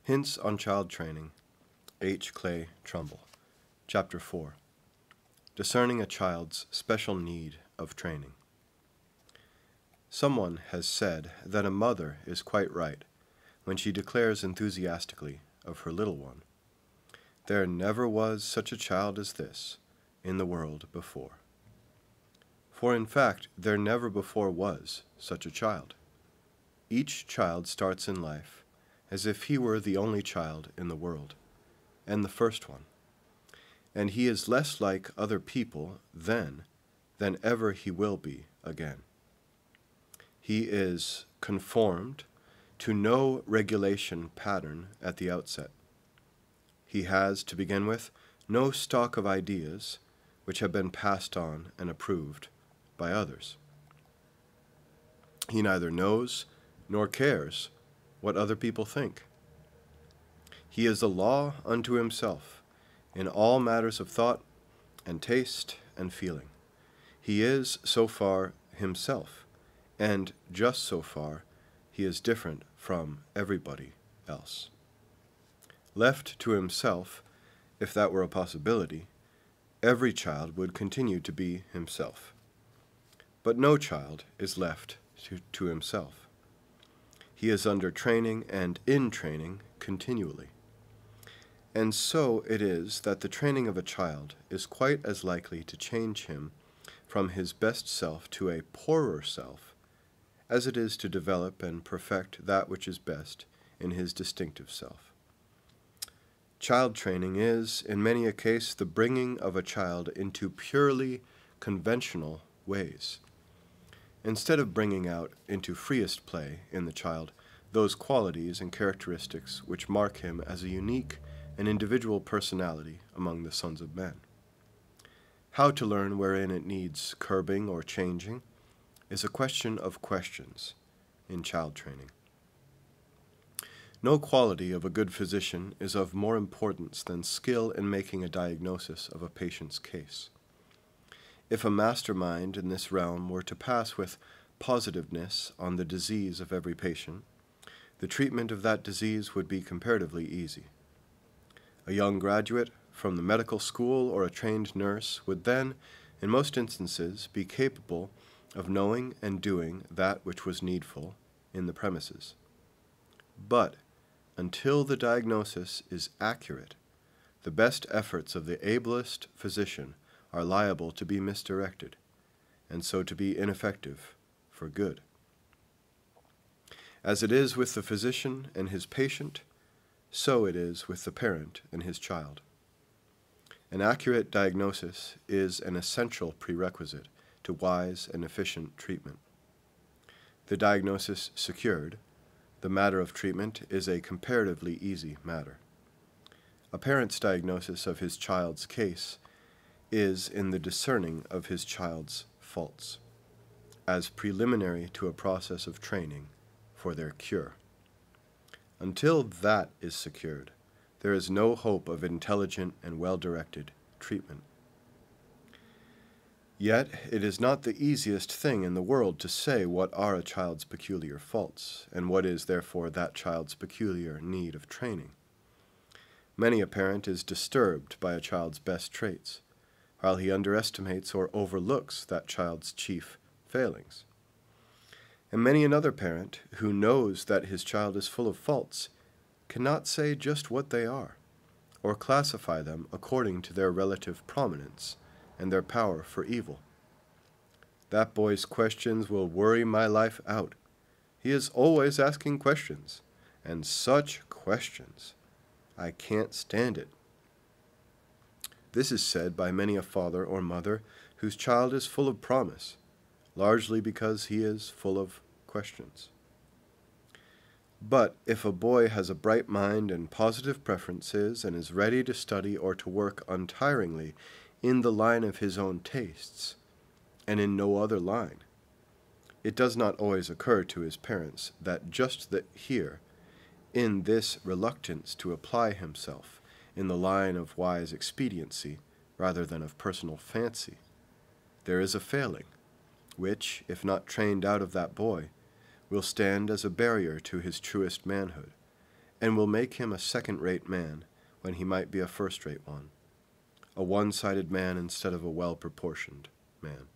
Hints on Child Training, H. Clay Trumbull. Chapter 4. Discerning a Child's Special Need of Training. Someone has said that a mother is quite right when she declares enthusiastically of her little one, "There never was such a child as this in the world before." For in fact, there never before was such a child. Each child starts in life as if he were the only child in the world, and the first one. And he is less like other people then than ever he will be again. He is conformed to no regulation pattern at the outset. He has, to begin with, no stock of ideas which have been passed on and approved by others. He neither knows nor cares what other people think. He is a law unto himself in all matters of thought and taste and feeling. He is, so far, himself, and just so far, he is different from everybody else. Left to himself, if that were a possibility, every child would continue to be himself. But no child is left to himself. He is under training and in training continually. And so it is that the training of a child is quite as likely to change him from his best self to a poorer self as it is to develop and perfect that which is best in his distinctive self. Child training is, in many a case, the bringing of a child into purely conventional ways, instead of bringing out into freest play in the child those qualities and characteristics which mark him as a unique and individual personality among the sons of men. How to learn wherein it needs curbing or changing is a question of questions in child training. No quality of a good physician is of more importance than skill in making a diagnosis of a patient's case. If a mastermind in this realm were to pass with positiveness on the disease of every patient, the treatment of that disease would be comparatively easy. A young graduate from the medical school or a trained nurse would then, in most instances, be capable of knowing and doing that which was needful in the premises. But until the diagnosis is accurate, the best efforts of the ablest physician are liable to be misdirected, and so to be ineffective for good. As it is with the physician and his patient, so it is with the parent and his child. An accurate diagnosis is an essential prerequisite to wise and efficient treatment. The diagnosis secured, the matter of treatment is a comparatively easy matter. A parent's diagnosis of his child's case is in the discerning of his child's faults, as preliminary to a process of training for their cure. Until that is secured, there is no hope of intelligent and well-directed treatment. Yet it is not the easiest thing in the world to say what are a child's peculiar faults, and what is therefore that child's peculiar need of training. Many a parent is disturbed by a child's best traits, while he underestimates or overlooks that child's chief failings. And many another parent, who knows that his child is full of faults, cannot say just what they are, or classify them according to their relative prominence and their power for evil. "That boy's questions will worry my life out. He is always asking questions, and such questions. I can't stand it." This is said by many a father or mother whose child is full of promise, largely because he is full of questions. But if a boy has a bright mind and positive preferences and is ready to study or to work untiringly in the line of his own tastes, and in no other line, it does not always occur to his parents that just here, in this reluctance to apply himself in the line of wise expediency rather than of personal fancy, there is a failing, which, if not trained out of that boy, will stand as a barrier to his truest manhood, and will make him a second-rate man when he might be a first-rate one, a one-sided man instead of a well-proportioned man.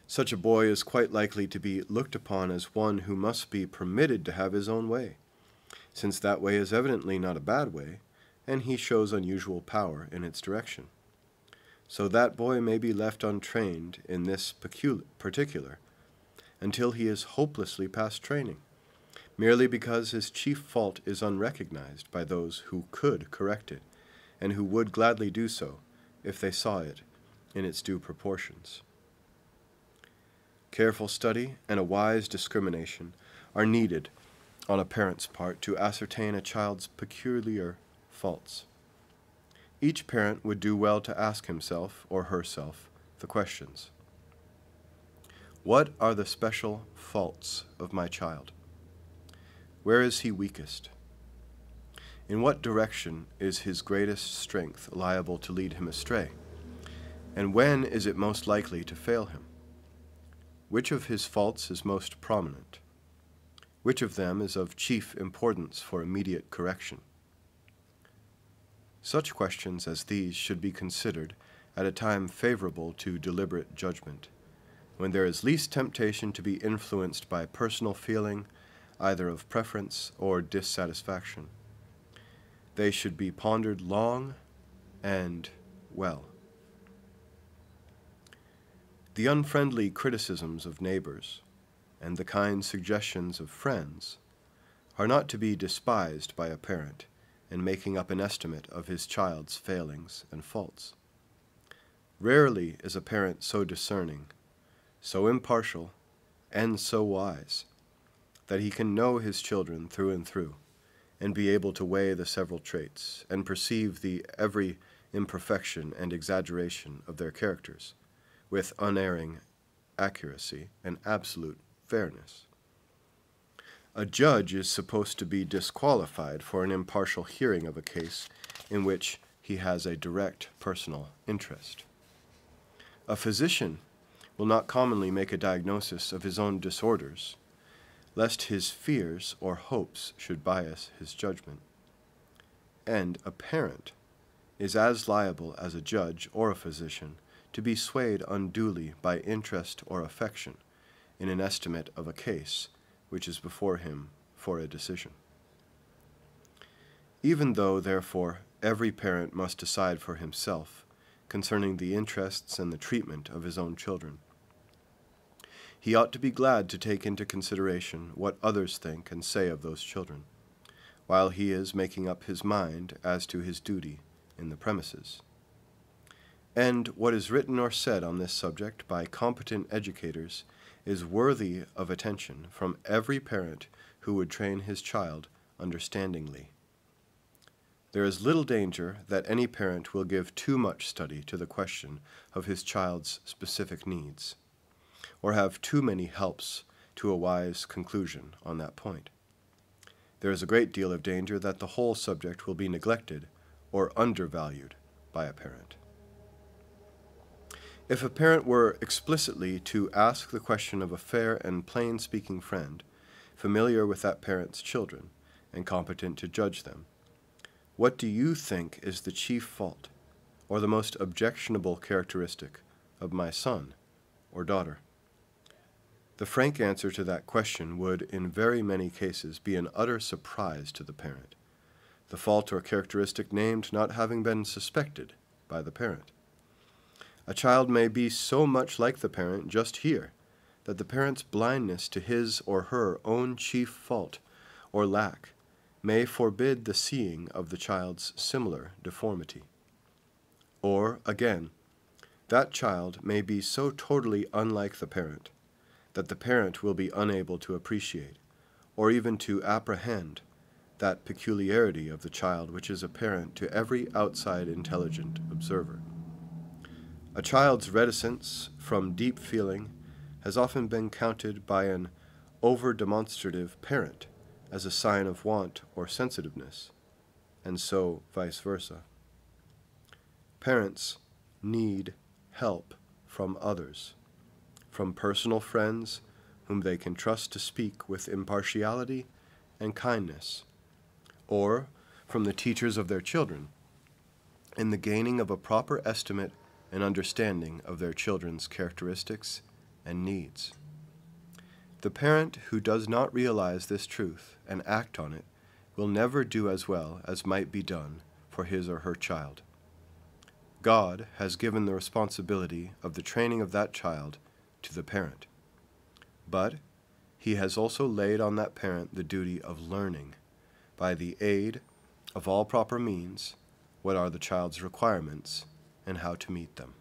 Such a boy is quite likely to be looked upon as one who must be permitted to have his own way, since that way is evidently not a bad way, and he shows unusual power in its direction. So that boy may be left untrained in this particular until he is hopelessly past training, merely because his chief fault is unrecognized by those who could correct it, and who would gladly do so if they saw it in its due proportions. Careful study and a wise discrimination are needed on a parent's part to ascertain a child's peculiar faults. Each parent would do well to ask himself or herself the questions: what are the special faults of my child? Where is he weakest? In what direction is his greatest strength liable to lead him astray? And when is it most likely to fail him? Which of his faults is most prominent? Which of them is of chief importance for immediate correction? Such questions as these should be considered at a time favorable to deliberate judgment, when there is least temptation to be influenced by personal feeling, either of preference or dissatisfaction. They should be pondered long and well. The unfriendly criticisms of neighbors and the kind suggestions of friends are not to be despised by a parent in making up an estimate of his child's failings and faults. Rarely is a parent so discerning, so impartial, and so wise that he can know his children through and through, and be able to weigh the several traits, and perceive the every imperfection and exaggeration of their characters, with unerring accuracy and absolute fairness. A judge is supposed to be disqualified for an impartial hearing of a case in which he has a direct personal interest. A physician will not commonly make a diagnosis of his own disorders, lest his fears or hopes should bias his judgment. And a parent is as liable as a judge or a physician to be swayed unduly by interest or affection in an estimate of a case which is before him for a decision. Even though, therefore, every parent must decide for himself concerning the interests and the treatment of his own children, he ought to be glad to take into consideration what others think and say of those children, while he is making up his mind as to his duty in the premises. And what is written or said on this subject by competent educators is worthy of attention from every parent who would train his child understandingly. There is little danger that any parent will give too much study to the question of his child's specific needs, or have too many helps to a wise conclusion on that point. There is a great deal of danger that the whole subject will be neglected or undervalued by a parent. If a parent were explicitly to ask the question of a fair and plain-speaking friend, familiar with that parent's children and competent to judge them, what do you think is the chief fault or the most objectionable characteristic of my son or daughter? The frank answer to that question would, in very many cases, be an utter surprise to the parent, the fault or characteristic named not having been suspected by the parent. A child may be so much like the parent just here that the parent's blindness to his or her own chief fault or lack may forbid the seeing of the child's similar deformity. Or, again, that child may be so totally unlike the parent that the parent will be unable to appreciate, or even to apprehend, that peculiarity of the child which is apparent to every outside intelligent observer. A child's reticence from deep feeling has often been counted by an over-demonstrative parent as a sign of want or sensitiveness, and so vice versa. Parents need help from others, from personal friends whom they can trust to speak with impartiality and kindness, or from the teachers of their children, in the gaining of a proper estimate and understanding of their children's characteristics and needs. The parent who does not realize this truth and act on it will never do as well as might be done for his or her child. God has given the responsibility of the training of that child to the parent, but He has also laid on that parent the duty of learning, by the aid of all proper means, what are the child's requirements and how to meet them.